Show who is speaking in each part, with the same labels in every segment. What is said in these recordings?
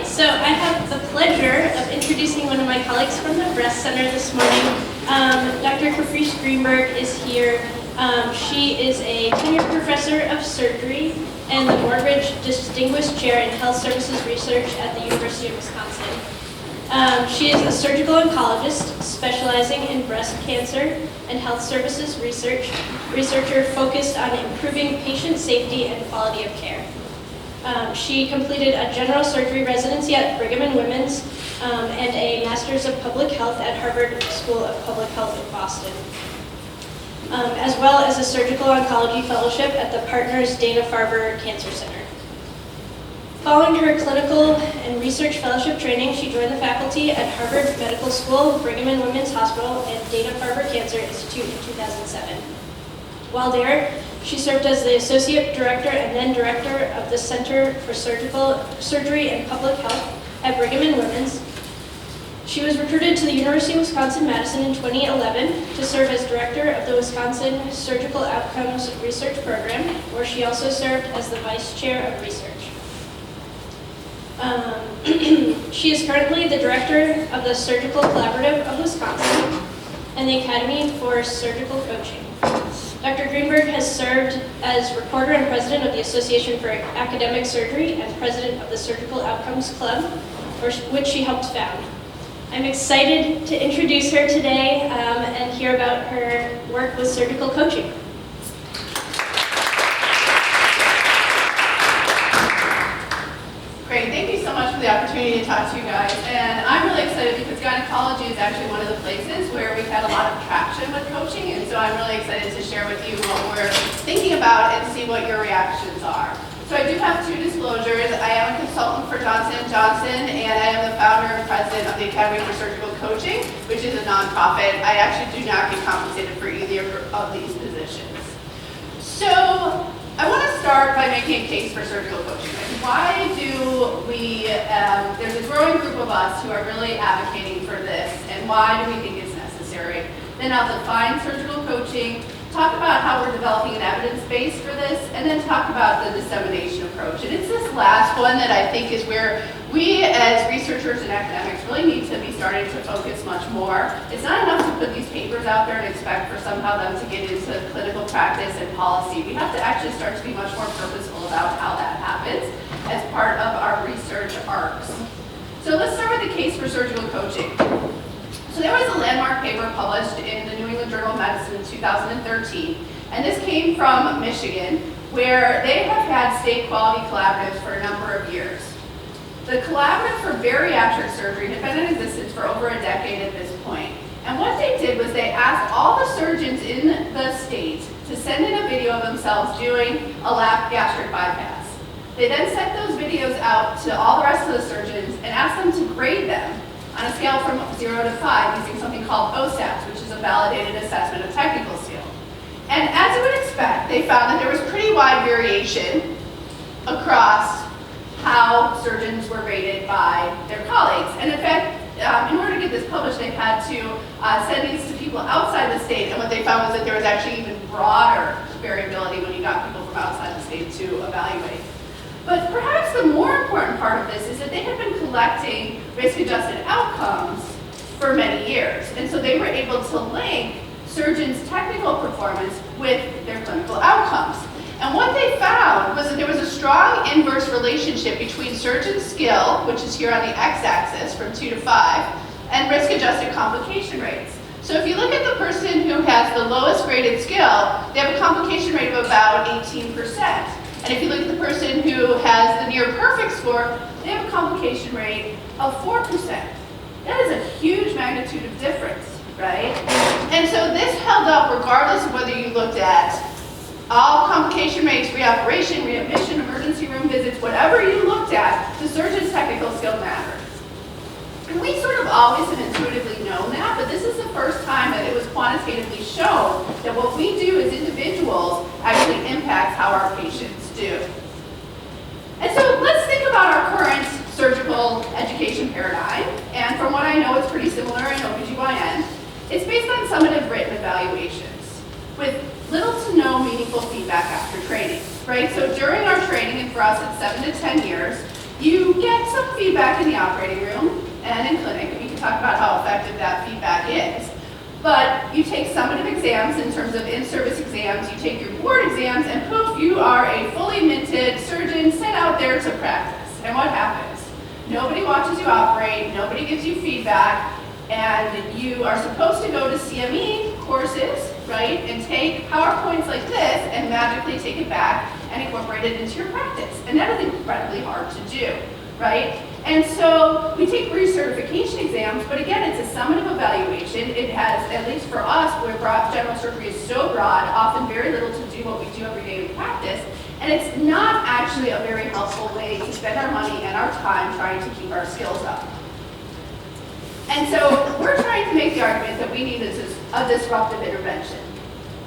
Speaker 1: So I have the pleasure of introducing one of my colleagues from the Breast Center this morning. Dr. Caprice Greenberg is here. She is a tenured professor of surgery and the Rubric Distinguished Chair in Health Services Research at the University of Wisconsin. She is a surgical oncologist specializing in breast cancer and health services researcher focused on improving patient safety and quality of care. She completed a general surgery residency at Brigham and Women's and a Master's of Public Health at Harvard School of Public Health in Boston, as well as a surgical oncology fellowship at the Partners Dana-Farber Cancer Center. Following her clinical and research fellowship training, she joined the faculty at Harvard Medical School, Brigham and Women's Hospital, and Dana-Farber Cancer Institute in 2007. While there, she served as the Associate Director and then Director of the Center for Surgery and Public Health at Brigham and Women's. She was recruited to the University of Wisconsin-Madison in 2011 to serve as Director of the Wisconsin Surgical Outcomes Research Program, where she also served as the Vice Chair of Research. She is currently the Director of the Surgical Collaborative of Wisconsin and the Academy for Surgical Coaching. Dr. Greenberg has served as reporter and president of the Association for Academic Surgery and president of the Surgical Outcomes Club, which she helped found. I'm excited to introduce her today and hear about her work with surgical coaching.
Speaker 2: Great, thank you so much for the opportunity to talk to you guys. And I'm really excited because gynecology is actually one of the places where we've had a lot of traction with coaching, and so I'm really excited to share with you what we're thinking about and see what your reactions are. So I do have two disclosures. I am a consultant for Johnson & Johnson, and I am the founder and president of the Academy for Surgical Coaching, which is a nonprofit. I actually do not get compensated for either of these positions. So I want to start by making a case for surgical coaching. Why do we, there's a growing group of us who are really advocating for this, and why do we think it's necessary? Then I'll define surgical coaching, talk about how we're developing an evidence base for this, and then talk about the dissemination approach. And it's this last one that I think is where we as researchers and academics really need to be starting to focus much more. It's not enough to put these papers out there and expect for somehow them to get into clinical practice and policy. We have to actually start to be much more purposeful about how that happens as part of our research arcs. So let's start with the case for surgical coaching. So there was a landmark paper published in the New England Journal of Medicine in 2013, and this came from Michigan, where they have had state quality collaboratives for a number of years. The Collaborative for Bariatric Surgery had been in existence for over a decade at this point. And what they did was they asked all the surgeons in the state to send in a video of themselves doing a lap gastric bypass. They then sent those videos out to all the rest of the surgeons and asked them to grade them on a scale from 0 to 5 using something called OSAPS, which is a validated assessment of technical skill. And as you would expect, they found that there was pretty wide variation across how surgeons were rated by their colleagues. And in fact, in order to get this published, they had to send these to people outside the state, and what they found was that there was actually even broader variability when you got people from outside the state to evaluate. But perhaps the more important part of this is that they had been collecting risk-adjusted outcomes for many years. And so they were able to link surgeons' technical performance with their clinical outcomes. And what they found was that there was a strong inverse relationship between surgeon skill, which is here on the x-axis from 2 to 5, and risk-adjusted complication rates. So if you look at the person who has the lowest graded skill, they have a complication rate of about 18%. And if you look at the person who has the near perfect score, they have a complication rate of 4%. That is a huge magnitude of difference, right? And so this held up regardless of whether you looked at all complication rates, reoperation, readmission, emergency room visits, whatever you looked at, the surgeon's technical skill mattered. And we sort of always have intuitively known that, but this is the first time that it was quantitatively shown that what we do as individuals actually impacts how our patients do. And so let's think about our current surgical education paradigm. And from what I know, it's pretty similar in OB-GYN. It's based on summative written evaluations with little to no meaningful feedback after training, right? So during our training, and for us it's 7 to 10 years, You get some feedback in the operating room and in clinic, and we can talk about how effective that feedback is. But you take summative exams in terms of in-service exams, you take your board exams, and poof, you are a fully minted surgeon sent out there to practice. And what happens? Nobody watches you operate, nobody gives you feedback, and you are supposed to go to CME courses, right, and take PowerPoints like this and magically take it back and incorporate it into your practice. And that is incredibly hard to do, right? And so we take recertification exams, but again, it's a summative evaluation. It has, at least for us, where general surgery is so broad, often very little to do what we do every day in practice, and it's not actually a very helpful way to spend our money and our time trying to keep our skills up. And so we're trying to make the argument that we need a disruptive intervention,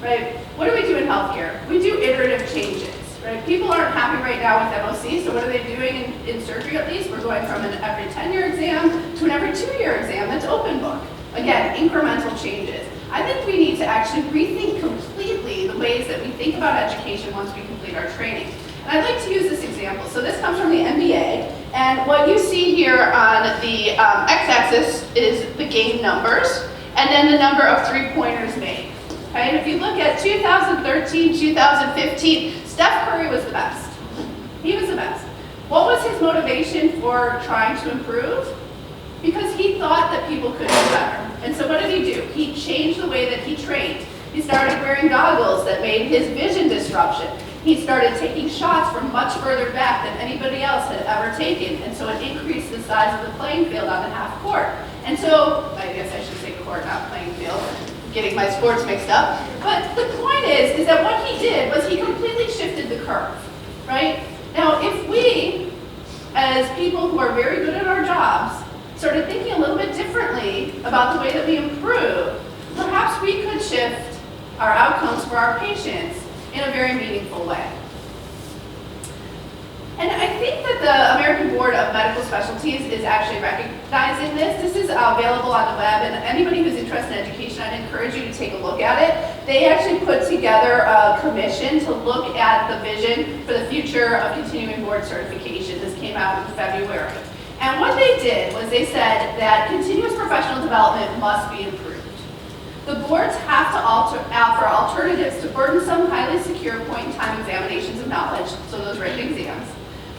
Speaker 2: right? What do we do in healthcare? We do iterative changes. Right? People aren't happy right now with MOC, so what are they doing in surgery at least? We're going from an every 10-year exam to an every 2-year exam that's open book. Again, incremental changes. I think we need to actually rethink completely the ways that we think about education once we complete our training. And I'd like to use this example. So this comes from the MBA, and what you see here on the x-axis is the game numbers, and then the number of three-pointers made. Okay? And if you look at 2013, 2015, Steph Curry was the best. He was the best. What was his motivation for trying to improve? Because he thought that people could do better. And so what did he do? He changed the way that he trained. He started wearing goggles that made his vision disruption. He started taking shots from much further back than anybody else had ever taken. And so it increased the size of the playing field on the half court. And so, I guess I should say court, not playing field. Getting my sports mixed up. But the point is that what he did was he completely shifted the curve, right? Now, if we, as people who are very good at our jobs, started thinking a little bit differently about the way that we improve, perhaps we could shift our outcomes for our patients in a very meaningful way. And I think that the American Board of Medical Specialties is actually recognizing this. This is available on the web, and anybody who's interested in education, I'd encourage you to take a look at it. They actually put together a commission to look at the vision for the future of continuing board certification. This came out in February. And what they did was they said that continuous professional development must be improved. The boards have to offer alternatives to burdensome, highly secure point-in-time examinations of knowledge, so those written exams.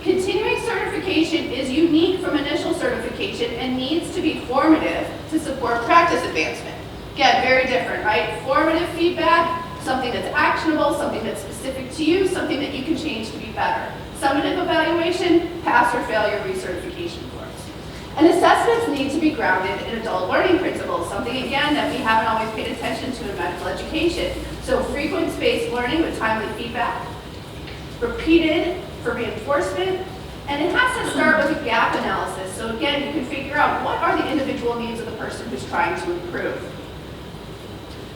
Speaker 2: Continuing certification is unique from initial certification and needs to be formative to support practice advancement. Again, very different, right? Formative feedback, something that's actionable, something that's specific to you, something that you can change to be better. Summative evaluation, pass or failure recertification course. And assessments need to be grounded in adult learning principles, something again that we haven't always paid attention to in medical education. So frequent spaced learning with timely feedback, repeated for reinforcement, and it has to start with a gap analysis. So again, you can figure out what are the individual needs of the person who's trying to improve.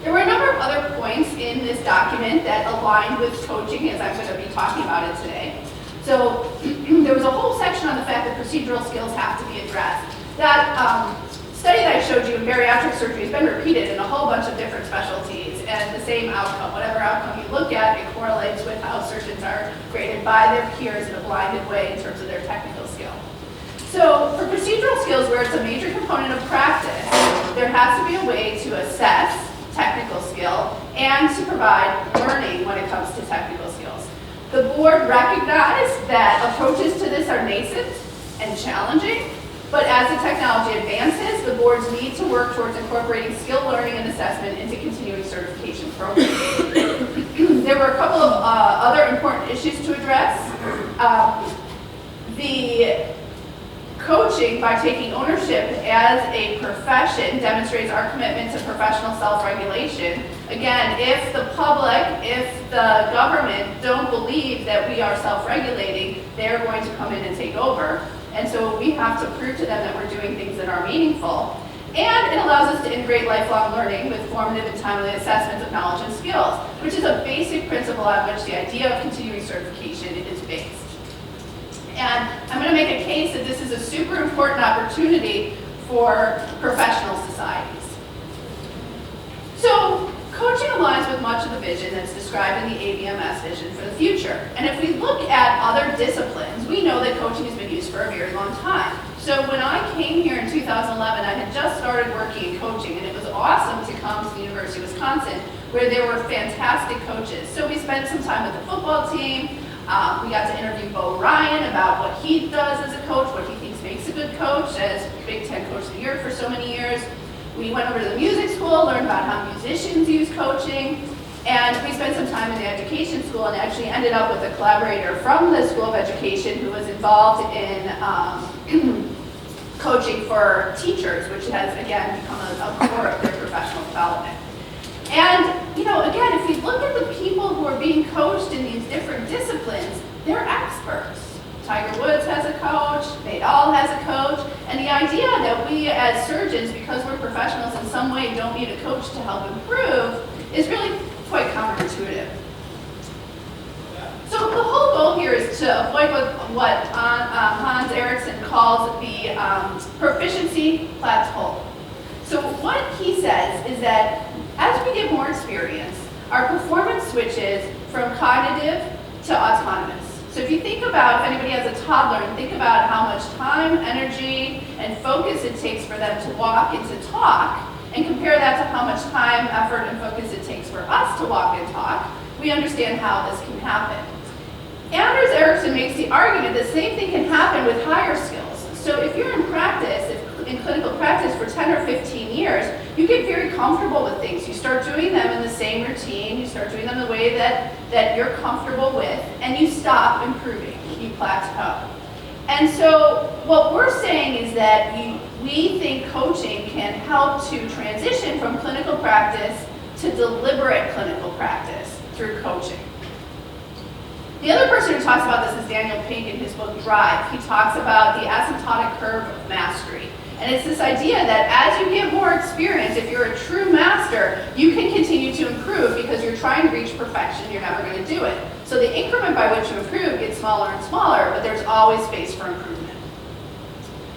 Speaker 2: There were a number of other points in this document that aligned with coaching, as I'm going to be talking about it today. So there was a whole section on the fact that procedural skills have to be addressed. That study that I showed you in bariatric surgery has been repeated in a whole bunch of different specialties, and the same outcome, whatever outcome you look at, it correlates with how surgeons are graded by their peers in a blinded way in terms of their technical skill. So for procedural skills, where it's a major component of practice, there has to be a way to assess technical skill and to provide learning when it comes to technical skills. The board recognized that approaches to this are nascent and challenging, but as the technology advances, the boards need to work towards incorporating skill learning and assessment into continuing certification programs. There were a couple of other important issues to address. The coaching, by taking ownership as a profession, demonstrates our commitment to professional self-regulation. Again, if the public, if the government don't believe that we are self-regulating, they're going to come in and take over. And so we have to prove to them that we're doing things that are meaningful. And it allows us to integrate lifelong learning with formative and timely assessments of knowledge and skills, which is a basic principle on which the idea of continuing certification is based. And I'm going to make a case that this is a super important opportunity for professional societies. So Coaching aligns with much of the vision that's described in the ABMS vision for the future. And if we look at other disciplines, we know that coaching has been used for a very long time. So when I came here in 2011, I had just started working in coaching, and it was awesome to come to the University of Wisconsin, where there were fantastic coaches. So we spent some time with the football team. We got to interview Bo Ryan about what he does as a coach, what he thinks makes a good coach, as Big Ten Coach of the Year for so many years. We went over to the music school, learned about how musicians use coaching, and we spent some time in the education school and actually ended up with a collaborator from the School of Education who was involved in coaching for teachers, which has, again, become a core of their professional development. And, again, if we look at the people who are being coached in these different disciplines, they're experts. Tiger Woods has a coach, Nadal has a coach, and the idea that we as surgeons, because we're professionals in some way, don't need a coach to help improve is really quite counterintuitive. So the whole goal here is to avoid what Hans Eriksson calls the Proficiency Flats hole. So what he says is that as we get more experience, our performance switches from cognitive to autonomous. So if you think about, if anybody has a toddler, and think about how much time, energy, and focus it takes for them to walk and to talk, and compare that to how much time, effort, and focus it takes for us to walk and talk, we understand how this can happen. Anders Ericsson makes the argument the same thing can happen with higher skills. So if you're in practice, in clinical practice for 10 or 15 years, you get very comfortable with things. You start doing them in the same routine, you start doing them the way that you're comfortable with, and you stop improving, you plateau. And so what we're saying is that we think coaching can help to transition from clinical practice to deliberate clinical practice through coaching. The other person who talks about this is Daniel Pink in his book Drive. He talks about the asymptotic curve of mastery. And it's this idea that as you get more experience, if you're a true master, you can continue to improve because you're trying to reach perfection, you're never going to do it. So the increment by which you improve gets smaller and smaller, but there's always space for improvement.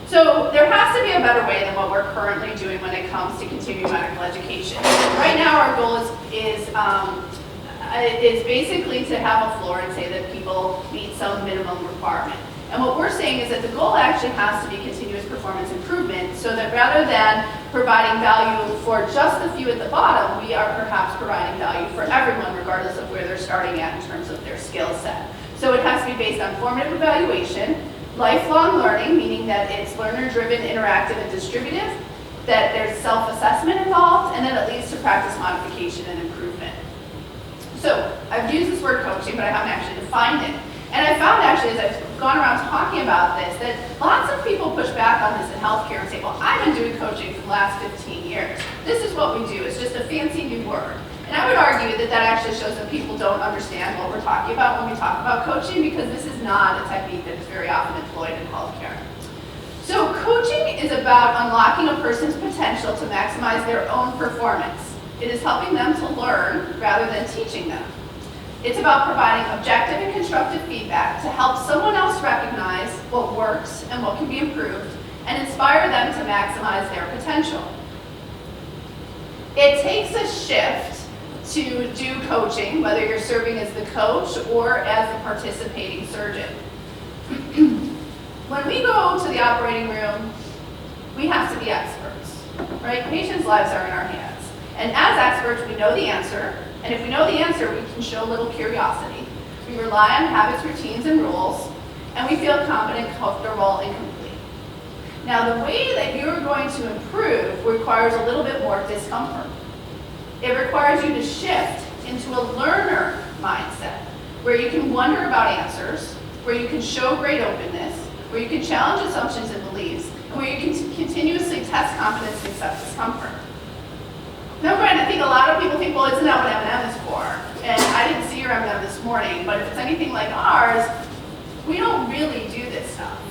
Speaker 2: So there has to be a better way than what we're currently doing when it comes to continuing medical education. Right now our goal is basically to have a floor and say that people meet some minimum requirement. And what we're saying is that the goal actually has to be continuous performance improvement, so that rather than providing value for just the few at the bottom, we are perhaps providing value for everyone regardless of where they're starting at in terms of their skill set. So it has to be based on formative evaluation, lifelong learning, meaning that it's learner-driven, interactive, and distributive, that there's self-assessment involved, and that it leads to practice modification and improvement. So I've used this word coaching, but I haven't actually defined it. And I found actually, as I've gone around talking about this, that lots of people push back on this in healthcare and say, well, I've been doing coaching for the last 15 years. This is what we do. It's just a fancy new word. And I would argue that that actually shows that people don't understand what we're talking about when we talk about coaching, because this is not a technique that is very often employed in healthcare. So coaching is about unlocking a person's potential to maximize their own performance. It is helping them to learn rather than teaching them. It's about providing objective and constructive feedback to help someone else recognize what works and what can be improved and inspire them to maximize their potential. It takes a shift to do coaching, whether you're serving as the coach or as the participating surgeon. When we go to the operating room, we have to be experts, right? Patients' lives are in our hands. And as experts, we know the answer. And if we know the answer, we can show a little curiosity. We rely on habits, routines, and rules, and we feel confident, comfortable, and complete. Now, the way that you're going to improve requires a little bit more discomfort. It requires you to shift into a learner mindset, where you can wonder about answers, where you can show great openness, where you can challenge assumptions and beliefs, and where you can continuously test confidence and accept discomfort. Now, Brian, I think a lot of people think, well, isn't that what M&M is for? And I didn't see your M&M this morning, but if it's anything like ours, we don't really do this stuff.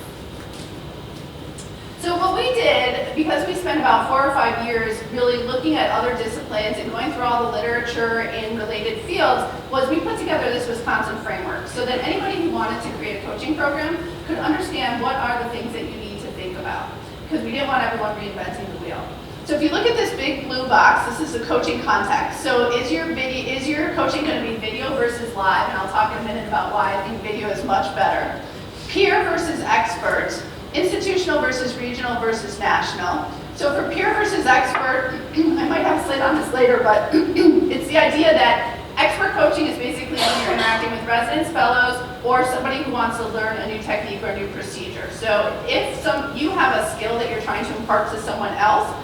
Speaker 2: So what we did, because we spent about 4 or 5 years really looking at other disciplines and going through all the literature in related fields, was we put together this Wisconsin framework so that anybody who wanted to create a coaching program could understand what are the things that you need to think about, because we didn't want everyone reinventing the wheel. So if you look at this big blue box, this is the coaching context. So is your coaching going to be video versus live? And I'll talk in a minute about why I think video is much better. Peer versus expert, institutional versus regional versus national. So for peer versus expert, I might have a slide on this later, but it's the idea that expert coaching is basically when you're interacting with residents, fellows, or somebody who wants to learn a new technique or a new procedure. So if you have a skill that you're trying to impart to someone else,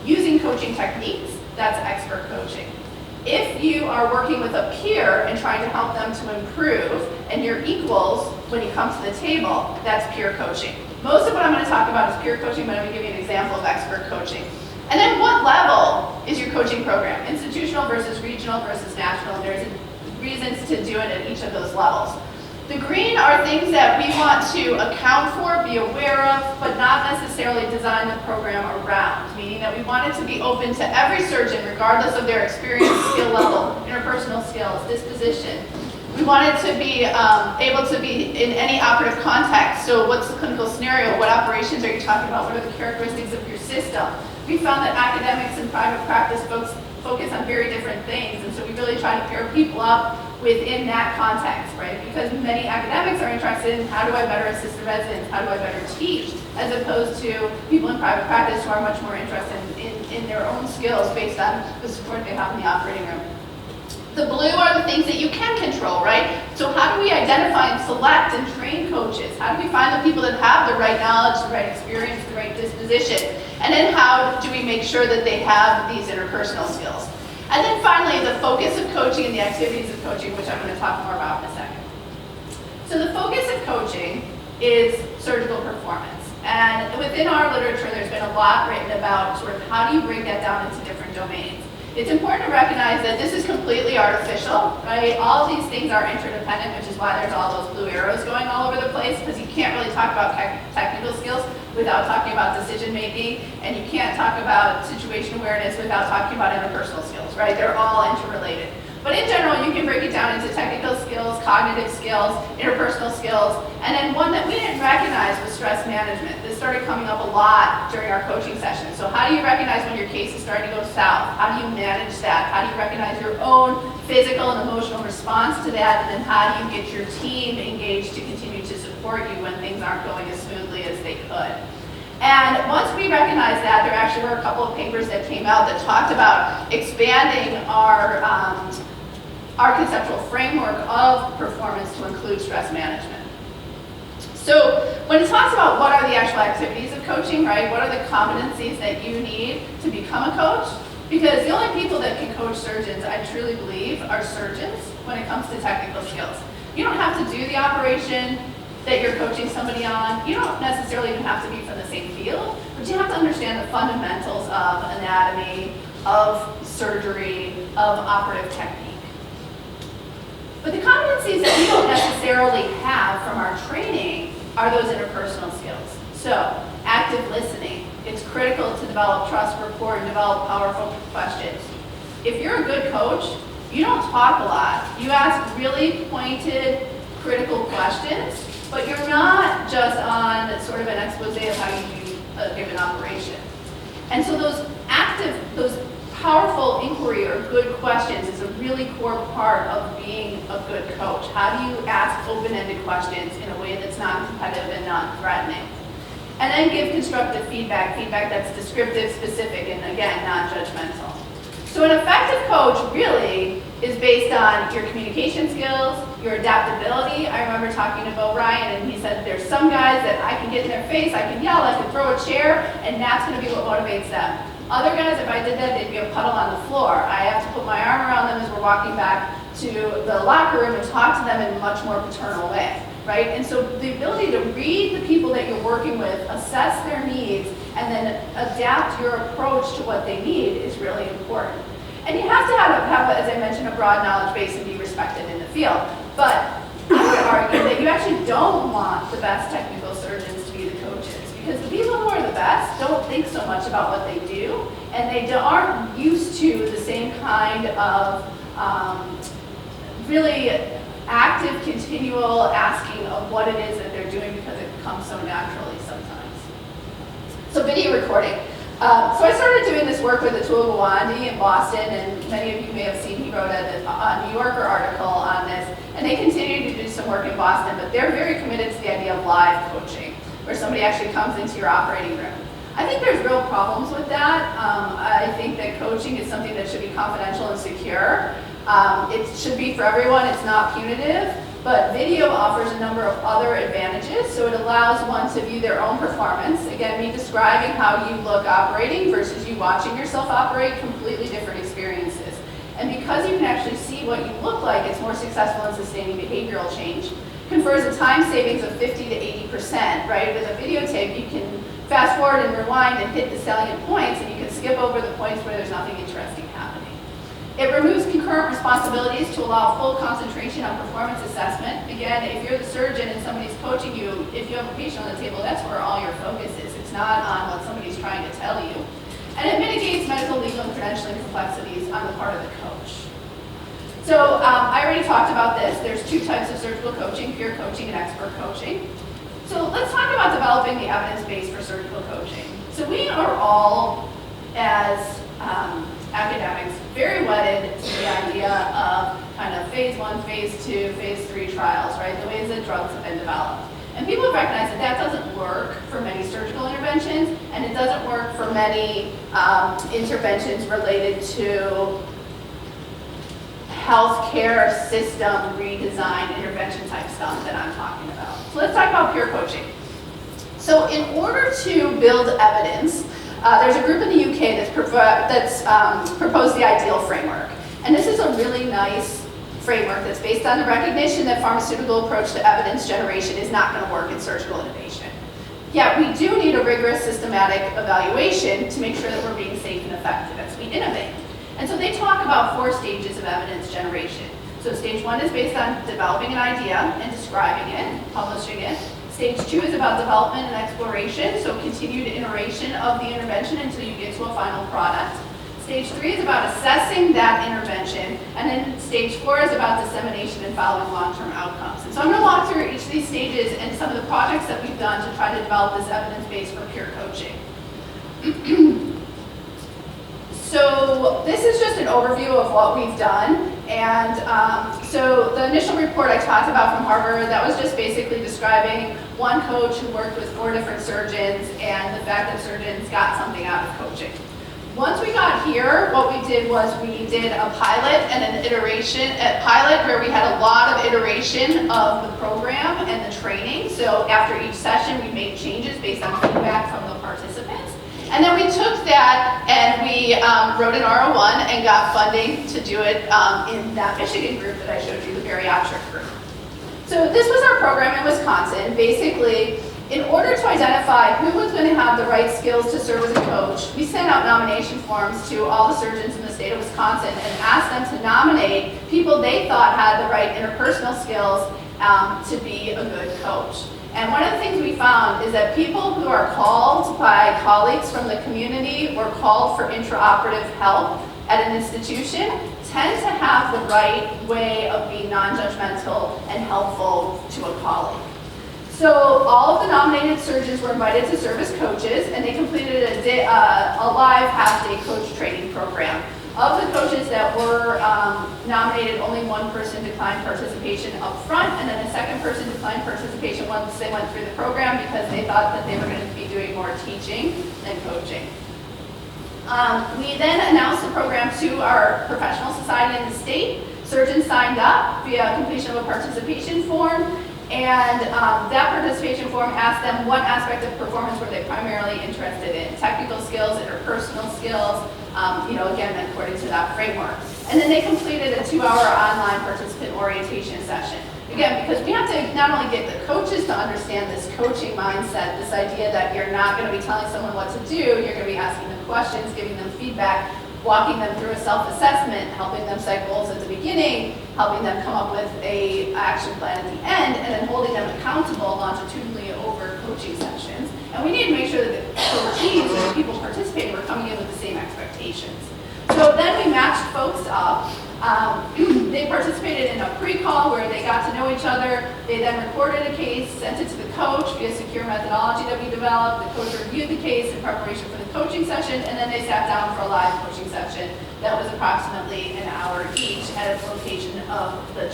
Speaker 2: using coaching techniques, that's expert coaching. If you are working with a peer and trying to help them to improve, and you're equals when you come to the table, that's peer coaching. Most of what I'm going to talk about is peer coaching, but I'm going to give you an example of expert coaching. And then what level is your coaching program? Institutional versus regional versus national, and there's reasons to do it at each of those levels. The green are things that we want to account for, be aware of, but not necessarily design the program around, meaning that we want it to be open to every surgeon, regardless of their experience, skill level, interpersonal skills, disposition. We want it to be able to be in any operative context. So what's the clinical scenario? What operations are you talking about? What are the characteristics of your system? We found that academics and private practice folks focus on very different things, and so we really try to pair people up within that context, right? Because many academics are interested in how do I better assist the residents, how do I better teach, as opposed to people in private practice who are much more interested in their own skills based on the support they have in the operating room. The blue are the things that you can control, right? So how do we identify and select and train coaches? How do we find the people that have the right knowledge, the right experience, the right disposition? And then how do we make sure that they have these interpersonal skills? And then finally, the focus of coaching and the activities of coaching, which I'm going to talk more about in a second. So the focus of coaching is surgical performance. And within our literature, there's been a lot written about sort of how do you break that down into different domains. It's important to recognize that this is completely artificial, right? All of these things are interdependent, which is why there's all those blue arrows going all over the place, because you can't really talk about technical skills without talking about decision making, and you can't talk about situation awareness without talking about interpersonal skills, right? They're all interrelated. But in general, you can break it down into technical skills, cognitive skills, interpersonal skills, and then one that we didn't recognize was stress management. This started coming up a lot during our coaching sessions. So how do you recognize when your case is starting to go south? How do you manage that? How do you recognize your own physical and emotional response to that? And then how do you get your team engaged to continue to support you when things aren't going as smoothly as they could? And once we recognized that, there actually were a couple of papers that came out that talked about expanding our conceptual framework of performance to include stress management. So when it talks about what are the actual activities of coaching, right? What are the competencies that you need to become a coach? Because the only people that can coach surgeons, I truly believe, are surgeons when it comes to technical skills. You don't have to do the operation that you're coaching somebody on. You don't necessarily even have to be from the same field, but you have to understand the fundamentals of anatomy, of surgery, of operative technique. But the competencies that we don't necessarily have from our training are those interpersonal skills. So, active listening. It's critical to develop trust, rapport, and develop powerful questions. If you're a good coach, you don't talk a lot. You ask really pointed, critical questions, but you're not just on sort of an expose of how you do a given operation. And so those powerful inquiry or good questions is a really core part of being a good coach. How do you ask open-ended questions in a way that's non-competitive and non-threatening? And then give constructive feedback that's descriptive, specific, and again, non-judgmental. So an effective coach really is based on your communication skills, your adaptability. I remember talking to Bo Ryan, and he said there's some guys that I can get in their face, I can yell, I can throw a chair, and that's going to be what motivates them. Other guys, if I did that, they'd be a puddle on the floor. I have to put my arm around them as we're walking back to the locker room and talk to them in a much more paternal way, right? And so the ability to read the people that you're working with, assess their needs, and then adapt your approach to what they need is really important. And you have to have, as I mentioned, a broad knowledge base and be respected in the field. But I would argue that you actually don't want the best technical surgeons to be the coaches, because the people who are the best don't think so much about what they do, and they aren't used to the same kind of really active, continual asking of what it is that they're doing, because it comes so naturally sometimes. So video recording. So I started doing this work with Atul Gawande in Boston, and many of you may have seen he wrote a New Yorker article on this, and they continue to do some work in Boston, but they're very committed to the idea of live coaching, where somebody actually comes into your operating room. I think there's real problems with that. I think that coaching is something that should be confidential and secure. It should be for everyone, it's not punitive, but video offers a number of other advantages. So it allows one to view their own performance. Again, me describing how you look operating versus you watching yourself operate, completely different experiences. And because you can actually see what you look like, it's more successful in sustaining behavioral change. Confers a time savings of 50 to 80%, right? With a videotape, you can fast forward and rewind and hit the salient points, and you can skip over the points where there's nothing interesting happening. It removes concurrent responsibilities to allow full concentration on performance assessment. Again, if you're the surgeon and somebody's coaching you, if you have a patient on the table, that's where all your focus is. It's not on what somebody's trying to tell you. And it mitigates medical, legal, and credentialing complexities on the part of the coach. So I already talked about this. There's two types of surgical coaching, peer coaching and expert coaching. So let's talk about developing the evidence base for surgical coaching. So we are all, as academics, very wedded to the idea of kind of phase 1, phase 2, phase 3 trials, right? The ways that drugs have been developed. And people have recognized that that doesn't work for many surgical interventions, and it doesn't work for many interventions related to healthcare system redesign intervention type stuff that I'm talking about. So let's talk about peer coaching. So in order to build evidence, there's a group in the UK that's proposed the ideal framework. And this is a really nice framework that's based on the recognition that pharmaceutical approach to evidence generation is not going to work in surgical innovation. Yet we do need a rigorous systematic evaluation to make sure that we're being safe and effective as we innovate. And so they talk about 4 stages of evidence generation. So stage 1 is based on developing an idea and describing it, publishing it. Stage 2 is about development and exploration, so continued iteration of the intervention until you get to a final product. Stage 3 is about assessing that intervention, and then stage 4 is about dissemination and following long-term outcomes. And so I'm going to walk through each of these stages and some of the projects that we've done to try to develop this evidence base for peer coaching. So this is just an overview of what we've done. And so the initial report I talked about from Harvard, that was just basically describing one coach who worked with 4 different surgeons and the fact that surgeons got something out of coaching. Once we got here, what we did was we did a pilot and an iteration, a pilot where we had a lot of iteration of the program and the training. So after each session, we made changes based on feedback from the participants. And then we took that and we wrote an R01 and got funding to do it in that Michigan group that I showed you, the bariatric group. So this was our program in Wisconsin. Basically, in order to identify who was going to have the right skills to serve as a coach, we sent out nomination forms to all the surgeons in the state of Wisconsin and asked them to nominate people they thought had the right interpersonal skills to be a good coach. And one of the things we found is that people who are called by colleagues from the community or called for intraoperative help at an institution tend to have the right way of being non-judgmental and helpful to a colleague. So all of the nominated surgeons were invited to serve as coaches, and they completed a live half-day coach training program. Of the coaches that were nominated, only one person declined participation up front, and then a second person declined participation once they went through the program because they thought that they were going to be doing more teaching than coaching. We then announced the program to our professional society in the state. Surgeons signed up via completion of a participation form, and that participation form asked them what aspect of performance were they primarily interested in: technical skills, interpersonal skills, again, according to that framework. And then they completed a 2-hour online participant orientation session. Again, because we have to not only get the coaches to understand this coaching mindset, this idea that you're not going to be telling someone what to do, you're going to be asking them questions, giving them feedback, walking them through a self-assessment, helping them set goals at the beginning, helping them come up with an action plan at the end, and then holding them accountable longitudinally over coaching sessions. And we need to make sure that the coachees or the people participating were coming in with the same expectations. So then we matched folks up They participated in a pre-call where they got to know each other. They then recorded a case, sent it to the coach via secure methodology that we developed. The coach reviewed the case in preparation for the coaching session, and then they sat down for a live coaching session that was approximately an hour each at a location of the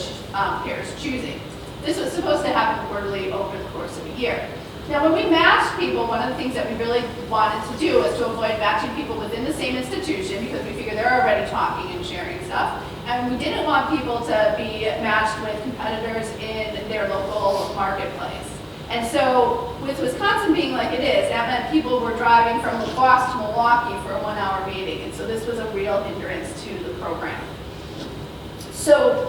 Speaker 2: pair's choosing. This was supposed to happen quarterly over the course of a year. Now, when we matched people, one of the things that we really wanted to do was to avoid matching people within the same institution because we figured they're already talking and sharing stuff. And we didn't want people to be matched with competitors in their local marketplace. And so, with Wisconsin being like it is, that meant people were driving from La Crosse to Milwaukee for a 1-hour meeting. And so this was a real hindrance to the program. So,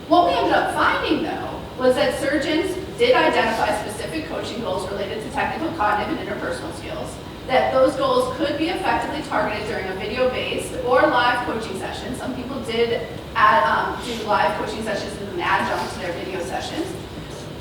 Speaker 2: what we ended up finding, though, was that surgeons did identify specific coaching goals related to technical, cognitive, and interpersonal skills, that those goals could be effectively targeted during a video-based or live coaching session. Some people did do live coaching sessions as an adjunct to their video sessions.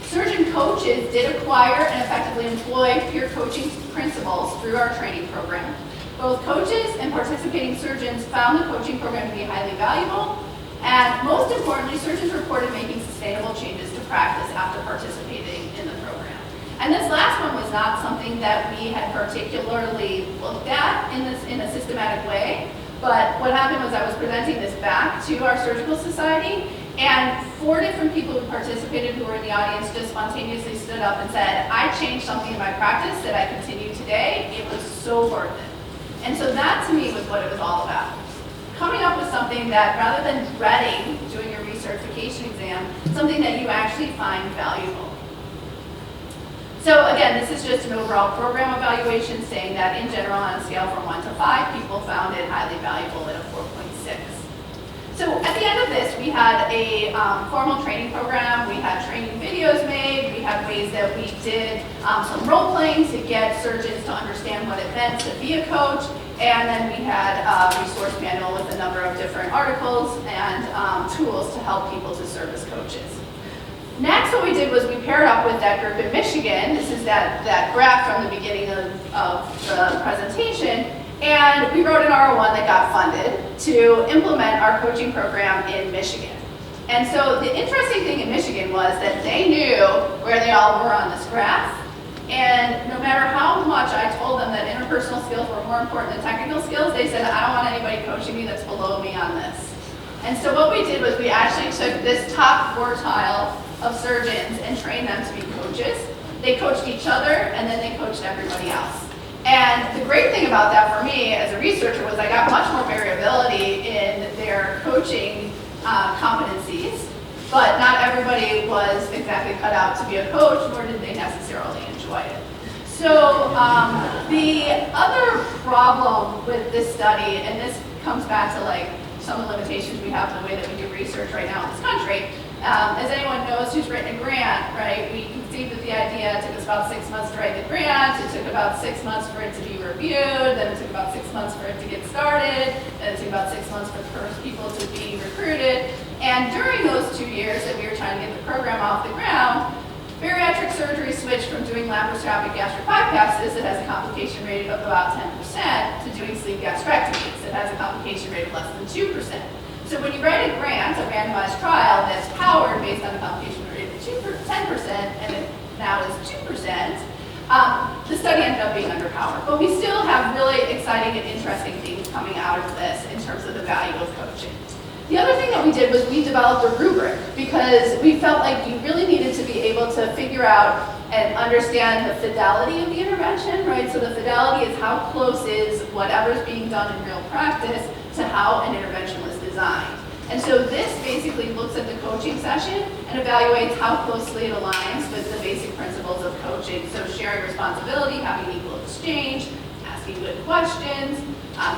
Speaker 2: Surgeon coaches did acquire and effectively employ peer coaching principles through our training program. Both coaches and participating surgeons found the coaching program to be highly valuable, and most importantly, surgeons reported making sustainable changes to practice after participating in the program. And this last one was not something that we had particularly looked at in a systematic way, but what happened was I was presenting this back to our surgical society, and 4 different people who participated who were in the audience just spontaneously stood up and said, I changed something in my practice that I continue today. It was so worth it. And so that to me was what it was all about. Coming up with something that, rather than dreading doing your recertification exam, something that you actually find valuable. So again, this is just an overall program evaluation saying that in general on a scale from 1 to 5, people found it highly valuable at a 4.6. So at the end of this, we had a formal training program, we had training videos made, we had ways that we did some role playing to get surgeons to understand what it meant to be a coach, and then we had a resource manual with a number of different articles and tools to help people to serve as coaches. Next, what we did was we paired up with that group in Michigan. This is that graph from the beginning of the presentation. And we wrote an R01 that got funded to implement our coaching program in Michigan. And so the interesting thing in Michigan was that they knew where they all were on this graph. And no matter how much I told them that interpersonal skills were more important than technical skills, they said, I don't want anybody coaching me that's below me on this. And so what we did was we actually took this top quartile of surgeons and trained them to be coaches. They coached each other, and then they coached everybody else. And the great thing about that for me as a researcher was I got much more variability in their coaching competencies, but not everybody was exactly cut out to be a coach, nor did they necessarily enjoy it. So the other problem with this study, and this comes back to like some of the limitations we have in the way that we do research right now in this country. As anyone knows who's written a grant, right, we conceived of the idea. It took us about 6 months to write the grant. It took about 6 months for it to be reviewed. Then it took about 6 months for it to get started. Then it took about 6 months for the first people to be recruited. And during those 2 years that we were trying to get the program off the ground, bariatric surgery switched from doing laparoscopic gastric bypasses that has a complication rate of about 10% to doing sleeve gastrectomies that has a complication rate of less than 2%. So when you write a grant, a randomized trial that's powered based on a complication rate of 10% and it now is 2%, the study ended up being underpowered. But we still have really exciting and interesting things coming out of this in terms of the value of coaching. The other thing that we did was we developed a rubric because we felt like you really needed to be able to figure out and understand the fidelity of the intervention, right? So the fidelity is how close is whatever's being done in real practice to how an intervention was designed. And so this basically looks at the coaching session and evaluates how closely it aligns with the basic principles of coaching. So sharing responsibility, having equal exchange, asking good questions,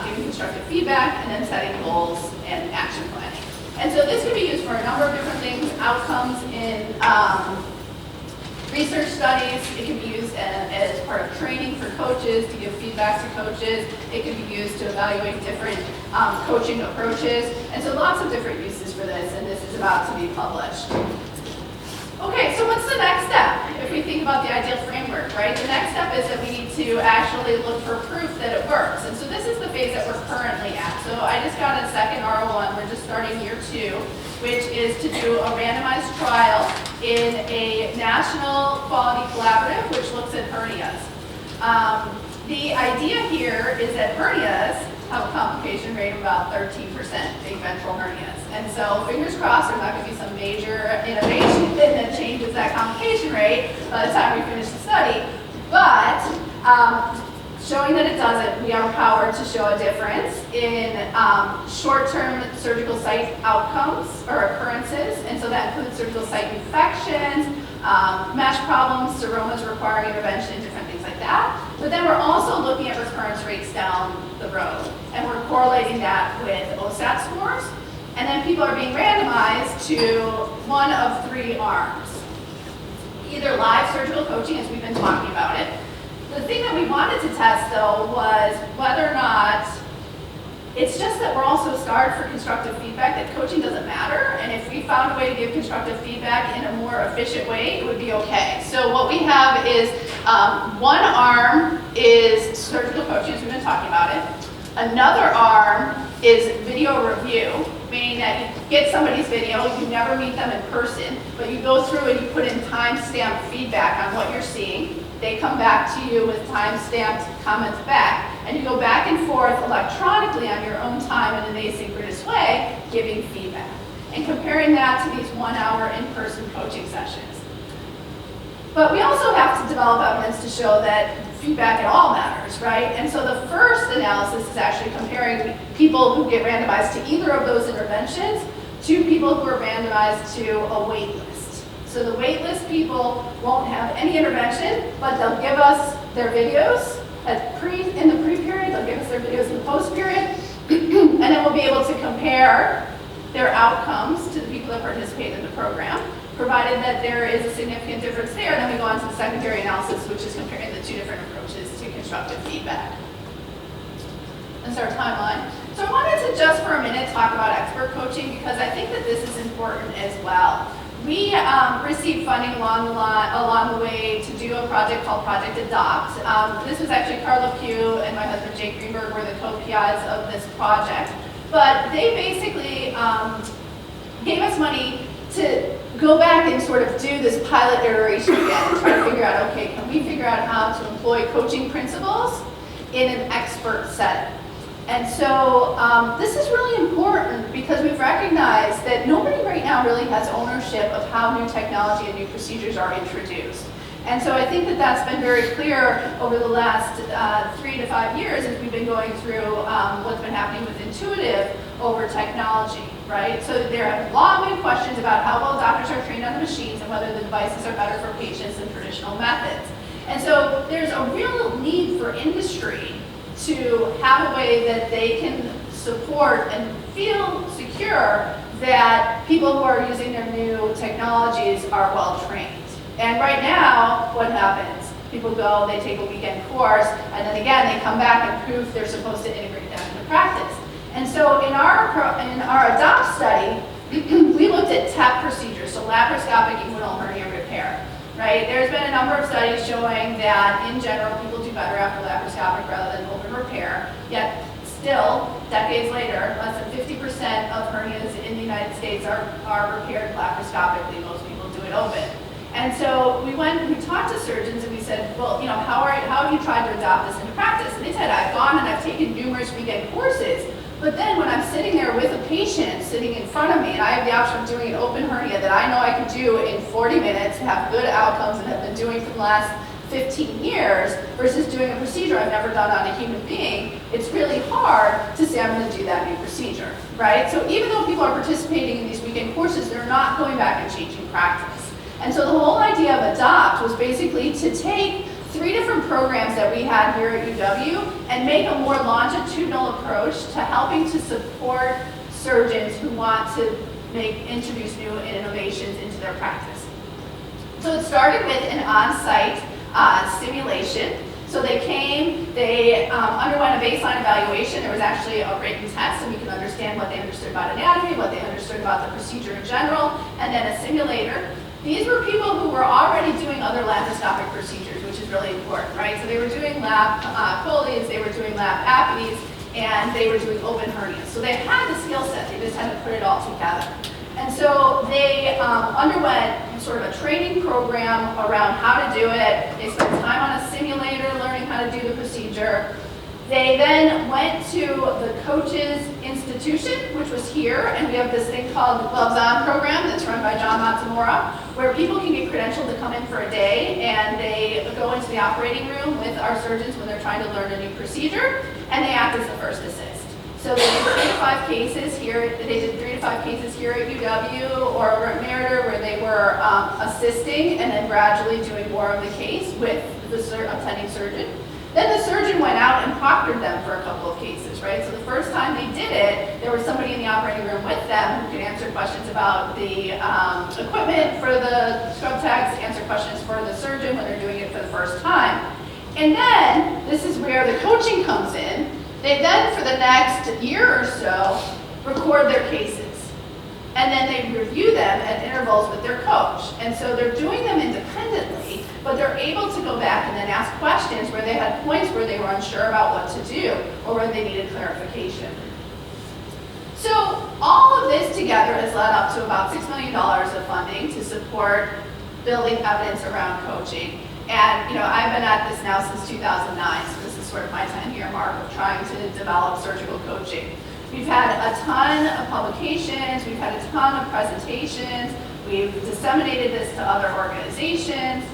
Speaker 2: giving constructive feedback, and then setting goals and action planning. And so this can be used for a number of different things, outcomes in research studies. It can be used as part of training for coaches to give feedback to coaches. It can be used to evaluate different coaching approaches. And so lots of different uses for this, and this is about to be published. Okay, so what's the next step? If if we think about the ideal framework, right? The next step is that we need to actually look for proof that it works. And so this is the phase that we're currently at. So I just got a second R01, we're just starting year 2, which is to do a randomized trial in a national quality collaborative, which looks at hernias. The idea here is that hernias have a complication rate of about 13%, big ventral hernias. And so fingers crossed there's not going to be some major innovation that changes that complication rate by the time we finish the study. But showing that it doesn't, we are powered to show a difference in short-term surgical site outcomes or occurrences. And so that includes surgical site infections, mesh problems, seromas requiring intervention, different things like that. But then we're also looking at recurrence rates down the road. And we're correlating that with OSAT scores. And then people are being randomized to one of 3 arms. Either live surgical coaching, as we've been talking about it. The thing that we wanted to test, though, was whether or not, it's just that we're also scarred for constructive feedback, that coaching doesn't matter, and if we found a way to give constructive feedback in a more efficient way, it would be okay. So what we have is one arm is surgical coaching, as we've been talking about it. Another arm is video review, meaning that you get somebody's video, you never meet them in person, but you go through and you put in time-stamped feedback on what you're seeing. They come back to you with time-stamped comments back, and you go back and forth electronically on your own time in an asynchronous way, giving feedback, and comparing that to these 1-hour in-person coaching sessions. But we also have to develop evidence to show that feedback at all matters, right? And so the first analysis is actually comparing people who get randomized to either of those interventions to people who are randomized to a wait list. So the wait list people won't have any intervention, but they'll give us their videos in the pre-period, they'll give us their videos in the post-period, and then we'll be able to compare their outcomes to the people that participate in the program. Provided that there is a significant difference there, then we go on to the secondary analysis, which is comparing the 2 different approaches to constructive feedback. That's our timeline. So I wanted to just for a minute talk about expert coaching because I think that this is important as well. We received funding along the way to do a project called Project Adopt. This was actually Carla Pugh and my husband Jake Greenberg were the co-PIs of this project. But they basically gave us money to go back and sort of do this pilot iteration again and try to figure out, okay, can we figure out how to employ coaching principles in an expert setting? And so this is really important because we've recognized that nobody right now really has ownership of how new technology and new procedures are introduced. And so I think that that's been very clear over the last 3 to 5 years as we've been going through what's been happening with Intuitive over technology, right? So there have long been questions about how well doctors are trained on the machines and whether the devices are better for patients than traditional methods. And so there's a real need for industry to have a way that they can support and feel secure that people who are using their new technologies are well trained. And right now, what happens? People go, they take a weekend course, and then again, they come back and prove they're supposed to integrate that into practice. And so in our Adopt study, we looked at TEP procedures, so laparoscopic inguinal hernia repair, right? There's been a number of studies showing that in general, people do better after laparoscopic rather than open repair, yet still, decades later, less than 50% of hernias in the United States are repaired laparoscopically. Most people do it open. And so we talked to surgeons and we said, well, you know, how have you tried to adopt this into practice? And they said, I've gone and I've taken numerous weekend courses, but then when I'm sitting there with a patient sitting in front of me and I have the option of doing an open hernia that I know I can do in 40 minutes, have good outcomes and have been doing for the last 15 years versus doing a procedure I've never done on a human being, it's really hard to say I'm going to do that new procedure, right? So even though people are participating in these weekend courses, they're not going back and changing practice. And so the whole idea of Adopt was basically to take 3 different programs that we had here at UW and make a more longitudinal approach to helping to support surgeons who want to introduce new innovations into their practice. So it started with an on-site simulation. So they came, they underwent a baseline evaluation. There was actually a written test, and we could understand what they understood about anatomy, what they understood about the procedure in general, and then a simulator. These were people who were already doing other laparoscopic procedures, which is really important, right? So they were doing lap choles, they were doing lap apies, and they were doing open hernias. So they had the skill set, they just had to put it all together. And so they underwent sort of a training program around how to do it. They spent time on a simulator learning how to do the procedure. They then went to the coach's institution, which was here, and we have this thing called the Gloves On program that's run by John Matsumura, where people can get credentialed to come in for a day, and they go into the operating room with our surgeons when they're trying to learn a new procedure, and they act as the first assist. So they did 3 to 5 cases here. They did 3 to 5 cases here at UW or over at Meriter, where they were assisting and then gradually doing more of the case with the attending surgeon. Then the surgeon went out and proctored them for a couple of cases, right? So the first time they did it, there was somebody in the operating room with them who could answer questions about the equipment for the scrub techs, answer questions for the surgeon when they're doing it for the first time. And then, this is where the coaching comes in. They then, for the next year or so, record their cases. And then they review them at intervals with their coach. And so they're doing them independently, but they're able to go back and then ask questions where they had points where they were unsure about what to do or where they needed clarification. So all of this together has led up to about $6 million of funding to support building evidence around coaching. And I've been at this now since 2009, so this is sort of my 10-year mark of trying to develop surgical coaching. We've had a ton of publications, we've had a ton of presentations, we've disseminated this to other organizations.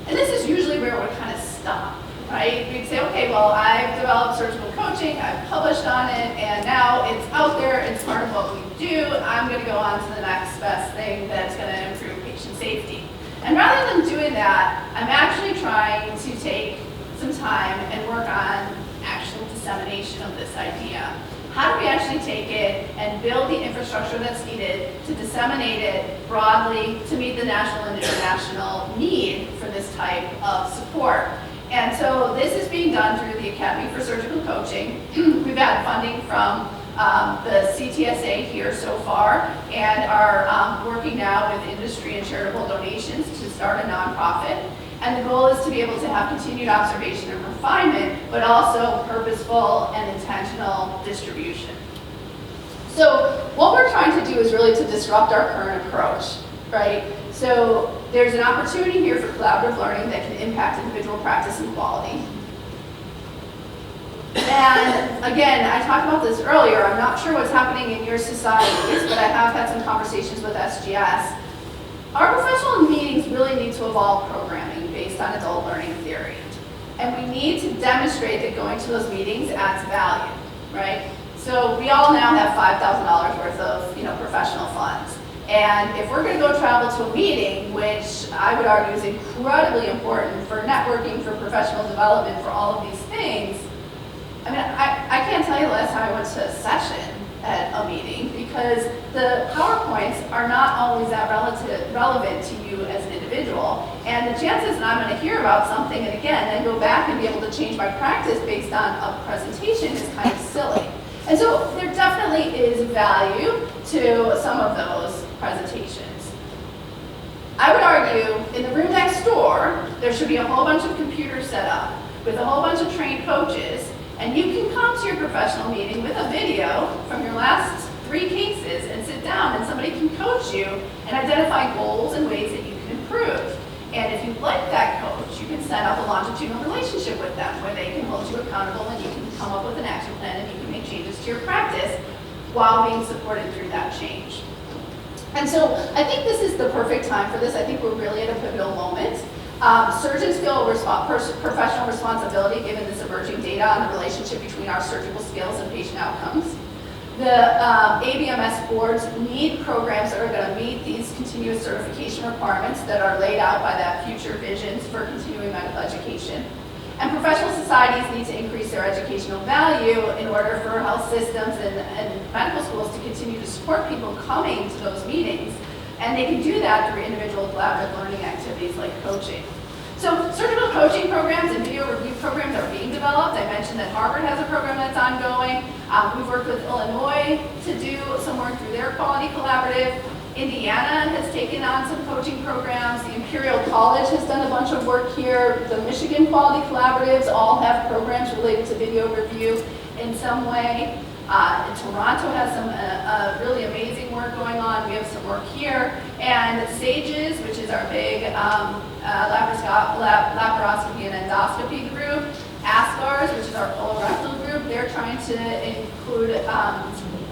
Speaker 2: And this is usually where we kind of stop, right? We'd say, okay, well, I've developed surgical coaching, I've published on it, and now it's out there, it's part of what we do. I'm going to go on to the next best thing that's going to improve patient safety. And rather than doing that, I'm actually trying to take some time and work on actual dissemination of this idea. How do we actually take it and build the infrastructure that's needed to disseminate it broadly to meet the national and international need for this type of support? And so this is being done through the Academy for Surgical Coaching. We've had funding from the CTSA here so far and are working now with industry and charitable donations to start a nonprofit. And the goal is to be able to have continued observation and refinement, but also purposeful and intentional distribution. So what we're trying to do is really to disrupt our current approach, right? So there's an opportunity here for collaborative learning that can impact individual practice and quality. And again, I talked about this earlier, I'm not sure what's happening in your societies, but I have had some conversations with SGS. Our professional meetings really need to evolve programming based on adult learning theory. And we need to demonstrate that going to those meetings adds value, right? So we all now have $5,000 worth of professional funds. And if we're going to go travel to a meeting, which I would argue is incredibly important for networking, for professional development, for all of these things, I mean, I can't tell you the last time I went to a session at a meeting because the PowerPoints are not always that relevant to you as an individual. And the chances that I'm going to hear about something and again then go back and be able to change my practice based on a presentation is kind of silly. And so there definitely is value to some of those presentations. I would argue in the room next door, there should be a whole bunch of computers set up with a whole bunch of trained coaches. And you can come to your professional meeting with a video from your last 3 cases and sit down and somebody can coach you and identify goals and ways that you can improve. And if you like that coach, you can set up a longitudinal relationship with them where they can hold you accountable and you can come up with an action plan and you can make changes to your practice while being supported through that change. And so I think this is the perfect time for this. I think we're really at a pivotal moment. Surgeons feel professional responsibility given this emerging data on the relationship between our surgical skills and patient outcomes. The ABMS boards need programs that are going to meet these continuous certification requirements that are laid out by that future visions for continuing medical education. And professional societies need to increase their educational value in order for health systems and medical schools to continue to support people coming to those meetings. And they can do that through individual collaborative learning activities like coaching. So surgical coaching programs and video review programs are being developed. I mentioned that Harvard has a program that's ongoing. We've worked with Illinois to do some work through their quality collaborative. Indiana has taken on some coaching programs. The Imperial College has done a bunch of work here. The Michigan Quality Collaboratives all have programs related to video review in some way. Toronto has some really amazing work going on. We have some work here. And SAGES, which is our big laparoscopy and endoscopy group. ASCARS, which is our colorectal group, they're trying to include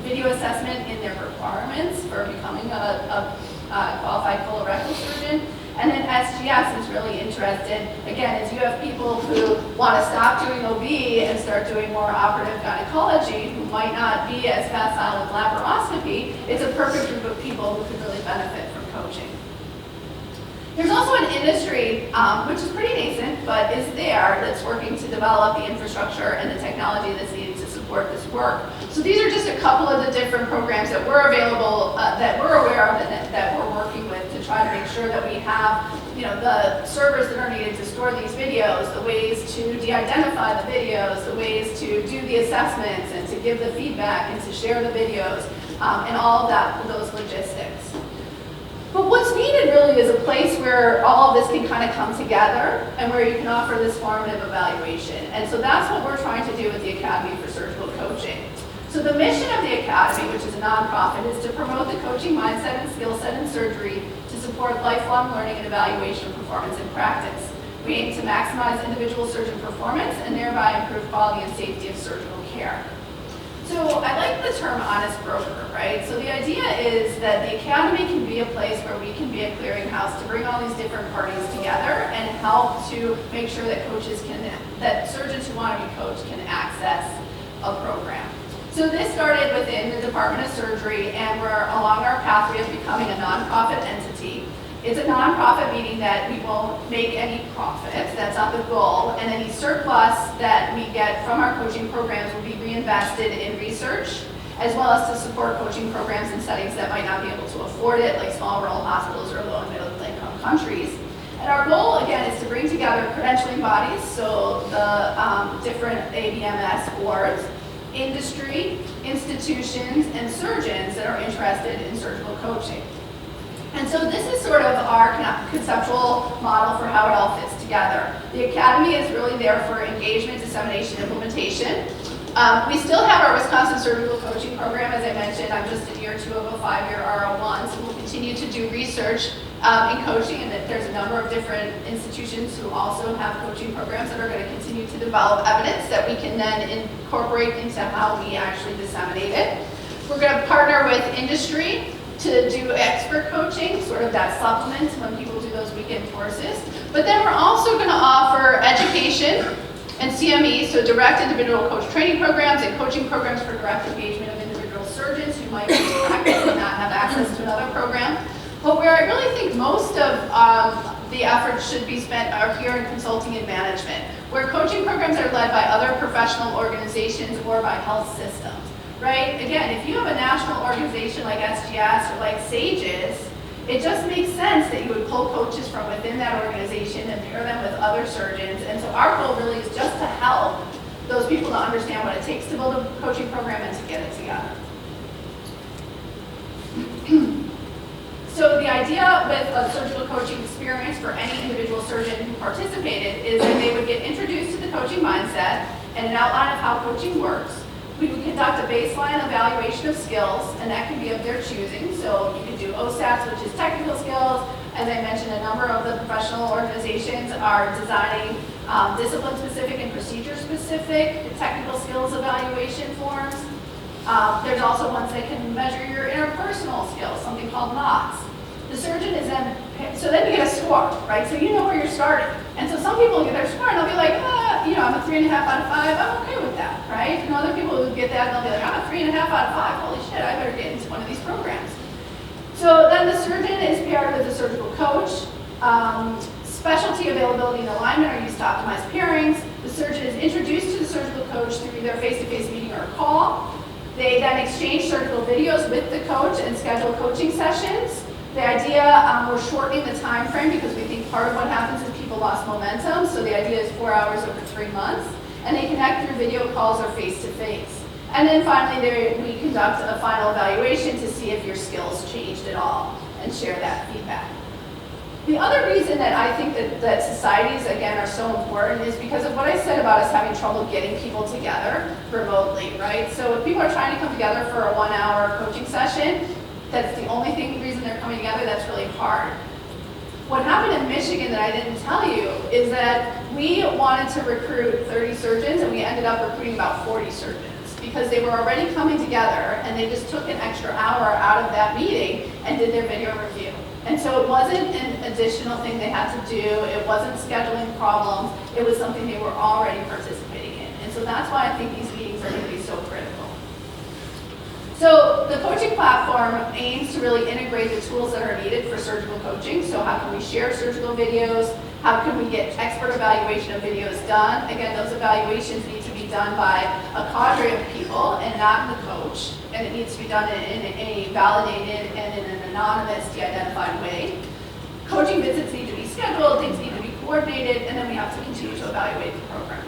Speaker 2: video assessment in their requirements for becoming a qualified colorectal surgeon. And then SGS is really interested, again, as you have people who want to stop doing OB and start doing more operative gynecology who might not be as facile with laparoscopy, it's a perfect group of people who could really benefit from coaching. There's also an industry, which is pretty nascent, but is there, that's working to develop the infrastructure and the technology that's needed to support this work. So these are just a couple of the different programs that we're available, that we're aware of, and that we're working with to try to make sure that we have, the servers that are needed to store these videos, the ways to de-identify the videos, the ways to do the assessments and to give the feedback and to share the videos, and all of those logistics. But what's needed really is a place where all of this can kind of come together and where you can offer this formative evaluation. And so that's what we're trying to do with the Academy for Surgical Coaching. So the mission of the Academy, which is a nonprofit, is to promote the coaching mindset and skill set in surgery to support lifelong learning and evaluation of performance in practice. We aim to maximize individual surgeon performance and thereby improve quality and safety of surgical care. So I like the term honest broker, right? So the idea is that the Academy can be a place where we can be a clearinghouse to bring all these different parties together and help to make sure that that surgeons who want to be coached can access a program. So this started within the Department of Surgery, and we're along our pathway of becoming a nonprofit entity. It's a nonprofit, meaning that we won't make any profits. That's not the goal. And any surplus that we get from our coaching programs will be reinvested in research, as well as to support coaching programs in settings that might not be able to afford it, like small rural hospitals or low and middle income countries. And our goal, again, is to bring together credentialing bodies, so the different ABMS boards, industry, institutions, and surgeons that are interested in surgical coaching. And so this is sort of our conceptual model for how it all fits together. The Academy is really there for engagement, dissemination, implementation. We still have our Wisconsin Surgical Coaching Program, as I mentioned. I'm just in year 2 of a 5-year R01, so we'll continue to do research in coaching, and that there's a number of different institutions who also have coaching programs that are going to continue to develop evidence that we can then incorporate into how we actually disseminate it. We're going to partner with industry to do expert coaching, sort of that supplement when people do those weekend courses. But then we're also going to offer education and CME, so direct individual coach training programs and coaching programs for direct engagement of individual surgeons who might be in practice and not have access to another program. But where I really think most of the effort should be spent are here in consulting and management, where coaching programs are led by other professional organizations or by health systems. Right? Again, if you have a national organization like SGS or like SAGES, it just makes sense that you would pull coaches from within that organization and pair them with other surgeons. And so our goal really is just to help those people to understand what it takes to build a coaching program and to get it together. So the idea with a surgical coaching experience for any individual surgeon who participated is that they would get introduced to the coaching mindset and an outline of how coaching works. We would conduct a baseline evaluation of skills, and that can be of their choosing. So you can do OSATs, which is technical skills. As I mentioned, a number of the professional organizations are designing discipline-specific and procedure-specific technical skills evaluation forms. There's also ones that can measure your interpersonal skills, something called NOTS. The surgeon is then, so then you get a score, right? So you know where you're starting. And so some people get their score and they'll be like, I'm a 3.5 out of 5, I'm okay with that, right? And other people will get that and they'll be like, I'm a 3.5 out of 5, holy shit, I better get into one of these programs. So then the surgeon is paired with a surgical coach. Specialty availability and alignment are used to optimize pairings. The surgeon is introduced to the surgical coach through either a face-to-face meeting or a call. They then exchange surgical videos with the coach and schedule coaching sessions. The idea, we're shortening the time frame because we think part of what happens is people lost momentum. So the idea is 4 hours over 3 months. And they connect through video calls or face-to-face. And then finally, we conduct a final evaluation to see if your skills changed at all and share that feedback. The other reason that I think that societies, again, are so important is because of what I said about us having trouble getting people together remotely, right? So if people are trying to come together for a 1-hour coaching session, that's the only reason they're coming together, that's really hard. What happened in Michigan that I didn't tell you is that we wanted to recruit 30 surgeons and we ended up recruiting about 40 surgeons because they were already coming together and they just took an extra hour out of that meeting and did their video review. And so it wasn't an additional thing they had to do, it wasn't scheduling problems, it was something they were already participating in. And so that's why I think these meetings are going to be so critical. So the coaching platform aims to really integrate the tools that are needed for surgical coaching. So how can we share surgical videos? How can we get expert evaluation of videos done? Again, those evaluations need to be done by a cadre of people and not the coach. And it needs to be done in a validated and in an anonymous, de-identified way. Coaching visits need to be scheduled, things need to be coordinated, and then we have to continue to evaluate the program.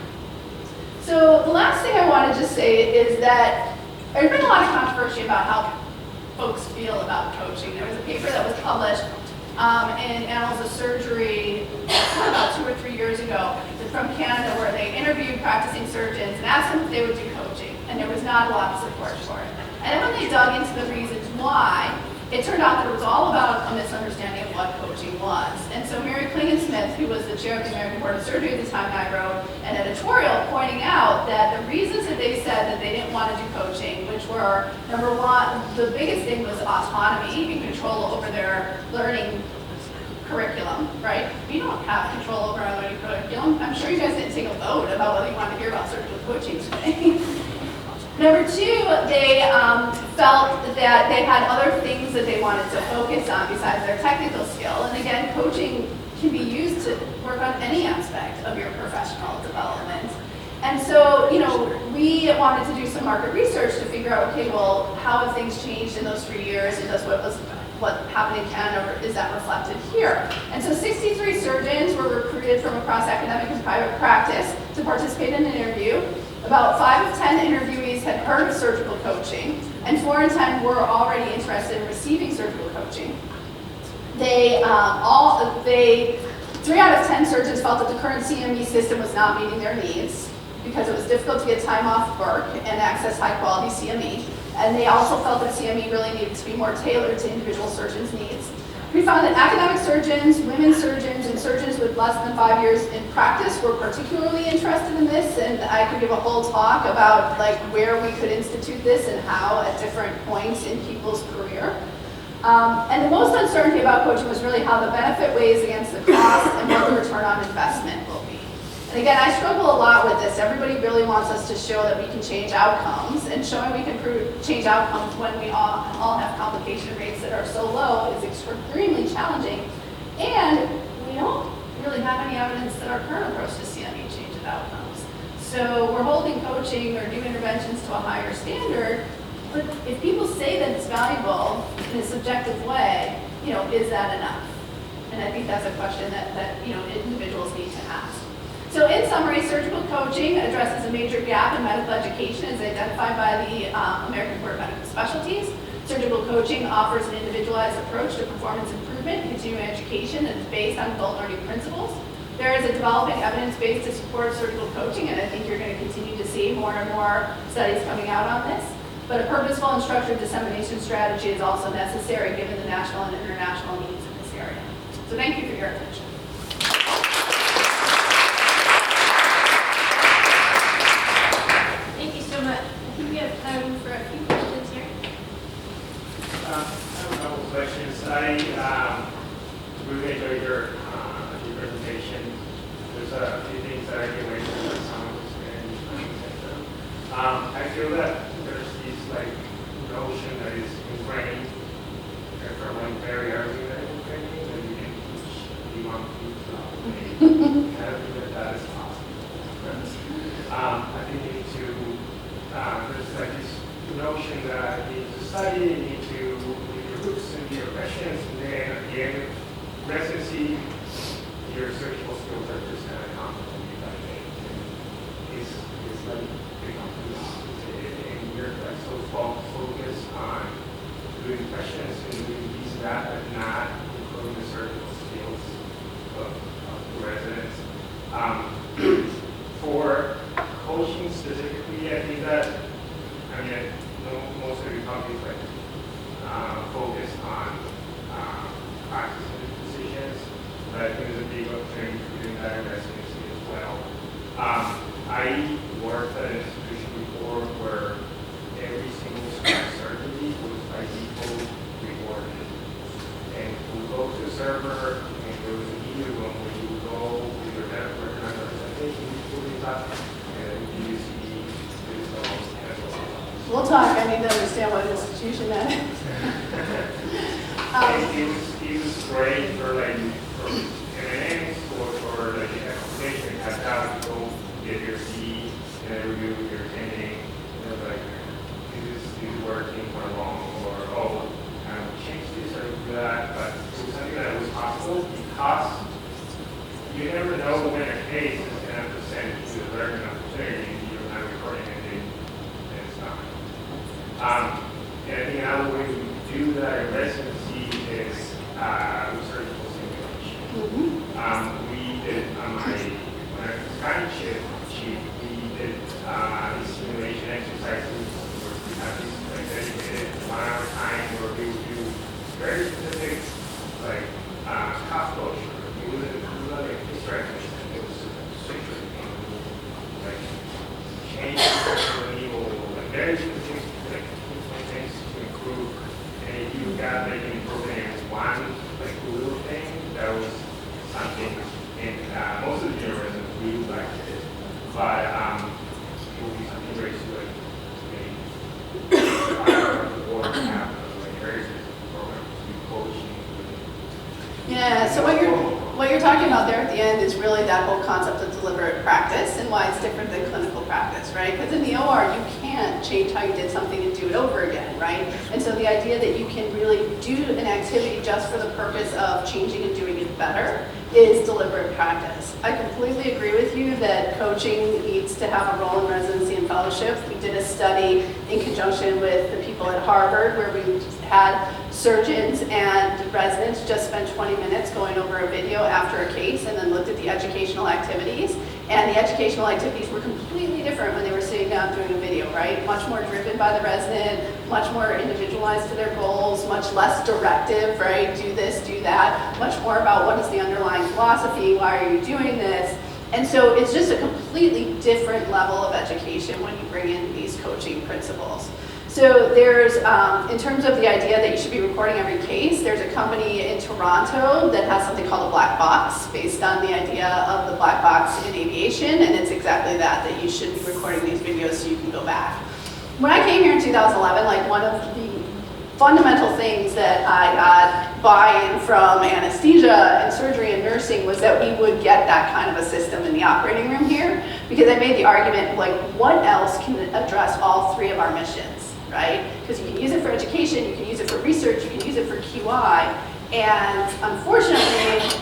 Speaker 2: So the last thing I want to just say is that there's been a lot of controversy about how folks feel about coaching. There was a paper that was published in Annals of Surgery about 2 or 3 years ago from Canada where they interviewed practicing surgeons and asked them if they would do coaching, and there was not a lot of support for it. And then when they dug into the reasons why, it turned out that it was all about a misunderstanding of what coaching was. And so Mary Klingon-Smith, who was the chair of the American Board of Surgery at the time, I wrote an editorial pointing out that the reasons that they said that they didn't want to do coaching, which were, number one, the biggest thing was autonomy and control over their learning curriculum, right? We don't have control over our learning curriculum. I'm sure you guys didn't take a vote about whether you wanted to hear about surgical coaching today. Number two, they felt that they had other things that they wanted to focus on besides their technical skill. And again, coaching can be used to work on any aspect of your professional development. And so, we wanted to do some market research to figure out, okay, well, how have things changed in those 3 years? And does what happened in Canada, is that reflected here? And so 63 surgeons were recruited from across academic and private practice to participate in an interview. About 5 of 10 interviewees had heard of surgical coaching, and 4 in 10 were already interested in receiving surgical coaching. 3 out of 10 surgeons felt that the current CME system was not meeting their needs because it was difficult to get time off work and access high quality CME. And they also felt that CME really needed to be more tailored to individual surgeons' needs. We found that academic surgeons, women surgeons, and surgeons with less than 5 years in practice were particularly interested in this, and I could give a whole talk about where we could institute this and how at different points in people's career. And the most uncertainty about coaching was really how the benefit weighs against the cost and what the return on investment will be. And again, I struggle a lot with this. Everybody really wants us to show that we can change outcomes, and showing we can change outcomes when we all have complication rates that are so low is extremely challenging. And we don't really have any evidence that our current approach to CME changes outcomes. So we're holding coaching or new interventions to a higher standard, but if people say that it's valuable in a subjective way, is that enough? And I think that's a question that individuals need to ask. So in summary, surgical coaching addresses a major gap in medical education as identified by the American Board of Medical Specialties. Surgical coaching offers an individualized approach to performance improvement and continuing education that is based on adult learning principles. There is a developing evidence base to support surgical coaching, and I think you're going to continue to see more and more studies coming out on this. But a purposeful and structured dissemination strategy is also necessary given the national and international needs in this area. So thank you for your attention.
Speaker 1: Thank you so much. I think we have time for a few questions here.
Speaker 3: I have a couple of questions. I really enjoyed your presentation. There's a few things that I can wait for some and I feel that there's this notion that is ingrained from very early medical training that you can teach the young people that is possible. I think you need to there's this notion that you need to study, you need to do your roots and your questions, and then at the end of residency, your surgical skills are just going to come and be like, it's like, and you're doing questions and doing these and that, but not including the surgical skills of the residents. For coaching specifically, I think that, I mean, I know most of your companies like focus on practicing decisions, but I think there's a big opportunity for doing that in residency as well. I worked at an institution before where every single surgery was by default rewarded. And we would go to the server, and there was a meeting room where you would go with your head working on your presentation, you put it up, and you see the results.
Speaker 2: We'll talk. I need to understand what institution that is.
Speaker 3: It was great for like for M&As or for like the application. You have to go get your CD and then review your attending. You know, like is working for long or change this or do that. But it was something that was possible because you never know when a case is going to present to the learning opportunity. You're not recording anything and it's not. And I think another way we do that in residency is surgical simulation. We did when I was guiding chief, we did these simulation exercises where we have these like dedicated 1 hour time where we would do very specific like cuff closure. It was like a hysterectomy. It was strictly like change the needle, like very specific things to improve. And if you got like an improvement in one like little thing, that was something. And most of the universities really liked it, but it will be something very like maybe the board have like very specific programs to coaching.
Speaker 2: Yeah, so what you're talking about there at the end is really that whole concept of deliberate practice and why it's different than clinical practice, right? Because in the OR, you can't change how you did something and do it over again, right? And so the idea that you can really do an activity just for the purpose of changing and doing it better is deliberate practice. I completely agree with you that coaching needs to have a role in residency and fellowship. We did a study in conjunction with the people at Harvard where we had surgeons and residents just spend 20 minutes going over a video after a case and then looked at the educational activities. And the educational activities were completely different when they were sitting down doing a video, right? Much more driven by the resident, much more individualized to their goals, much less directive, right? Do this, do that. Much more about what is the underlying philosophy, why are you doing this? And so it's just a completely different level of education when you bring in these coaching principles. So there's, in terms of the idea that you should be recording every case, there's a company in Toronto that has something called a black box based on the idea of the black box in aviation, and it's exactly that you should be recording these videos so you can go back. When I came here in 2011, like one of the fundamental things that I got buy-in from anesthesia and surgery and nursing was that we would get that kind of a system in the operating room here, because I made the argument, like, what else can address all three of our missions? Right? Because you can use it for education, you can use it for research, you can use it for QI, and unfortunately,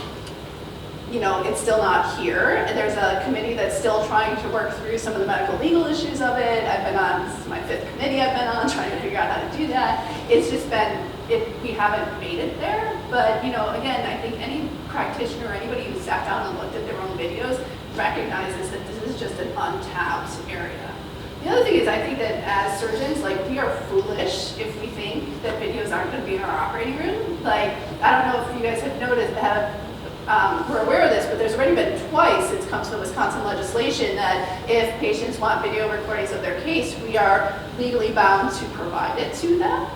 Speaker 2: you know, it's still not here. And there's a committee that's still trying to work through some of the medical legal issues of it. I've been on, this is my 5th committee I've been on, trying to figure out how to do that. It's just been, we haven't made it there, but you know, again, I think any practitioner or anybody who sat down and looked at their own videos recognizes that this is just an untapped area. The other thing is, I think that as surgeons, like, we are foolish if we think that videos aren't going to be in our operating room. Like, I don't know if you guys have noticed, we're aware of this, but there's already been twice, it's come to the Wisconsin legislation, that if patients want video recordings of their case, we are legally bound to provide it to them.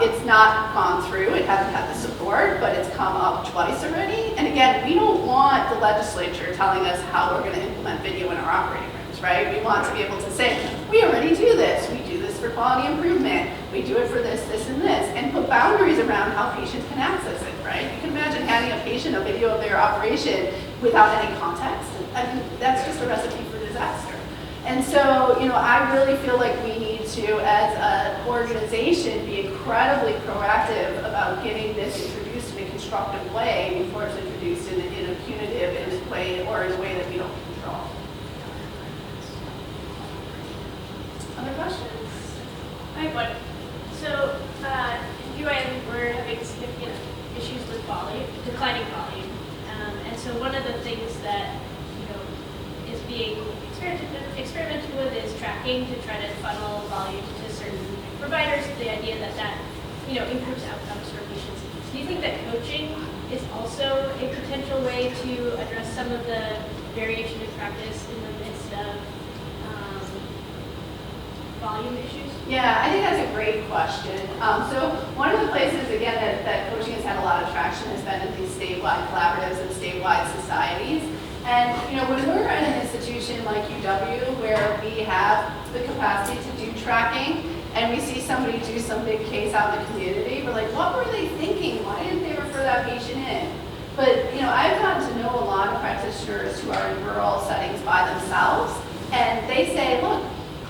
Speaker 2: It's not gone through, it hasn't had the support, but it's come up twice already. And again, we don't want the legislature telling us how we're going to implement video in our operating rooms, right? We want to be able to say, we already do this. We do this for quality improvement. We do it for this, this, and this, and put boundaries around how patients can access it, right? You can imagine handing a patient a video of their operation without any context. I mean, that's just a recipe for disaster. And so, you know, I really feel like we need to, as an organization, be incredibly proactive about getting this introduced in a constructive way before it's introduced in a punitive way or in a way that we don't control. Other questions?
Speaker 1: I have one. So, declining volume. And so one of the things that is being experimented with is tracking to try to funnel volume to certain providers. The idea that improves outcomes for patients. Do you think that coaching is also a potential way to address some of the variation in practice in the midst of volume issues?
Speaker 2: Yeah, I think that's a great question. So one of the places, again, that coaching has had a lot of traction has been in these statewide collaboratives and statewide societies. And when we're at an institution like UW, where we have the capacity to do tracking, and we see somebody do some big case out in the community, we're like, what were they thinking? Why didn't they refer that patient in? But I've gotten to know a lot of practitioners who are in rural settings by themselves, and they say, look,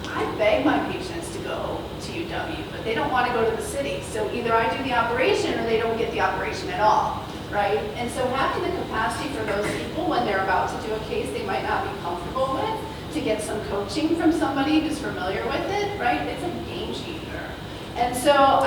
Speaker 2: I beg my patients to go to UW, but they don't want to go to the city. So either I do the operation or they don't get the operation at all, right? And so having the capacity for those people when they're about to do a case they might not be comfortable with, to get some coaching from somebody who's familiar with it, right? It's a game changer. And so,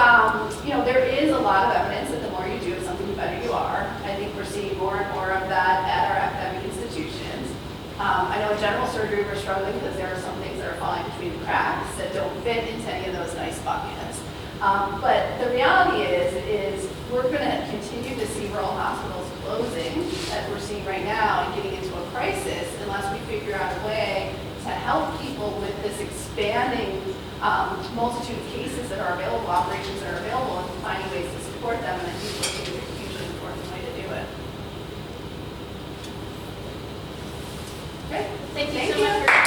Speaker 2: there is a lot of evidence that the more you do of something, the better you are. I think we're seeing more and more of that at our academic institutions. I know in general surgery we're struggling because there are some things that are falling between the cracks that don't fit into any of those nice buckets. But the reality is we're going to continue to see rural hospitals closing, as we're seeing right now, and getting into a crisis unless we figure out a way to help people with this expanding multitude of cases that are available, operations that are available, and finding ways to support them. And I think we're doing a hugely important way to do it. Okay.
Speaker 1: Thank you so much for